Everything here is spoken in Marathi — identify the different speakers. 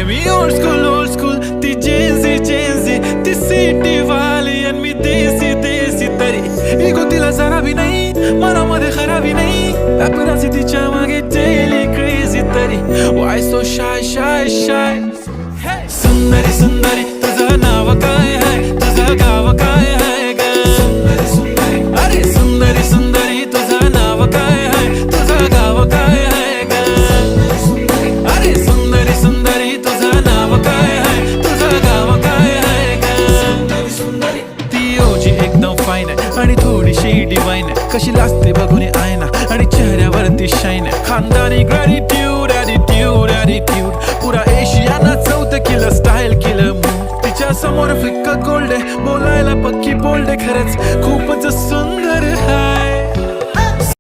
Speaker 1: मी ओल्ड स्कूल ती जेन्झी ती सिटी वाली आणि मी देसी तरी इगो तिला जरा भी नाही मनामध्ये खराबी नाही पॅपराझी तिच्या मागे डेली क्रेझी तरी वाय सो शाय सुंदरी तुझं नाव काय आहे तुझं गाव काय आहे ग अरे सुंदरी तुझं नाव काय आहे तुझं गाव काय आहे ग अरे सुंदरी तुझं नाव काय आहे तुझं गाव काय आहे ग ती ओजी एकदम फाईन आहे आणि थोडीशी डिवाइन आहे कशी लाजते बघून आयना आणि चेहऱ्यावरती शाईन आहे खानदानी ग्रॅटिट्यूड ॲटिट्यूड पुरा एशियाना चौथं किलं स्टाईल केलं तिच्या समोर फिक्क गोल्ड आहे बोलायला पक्की बोल्ड आहे खरंच खूपच सुंदर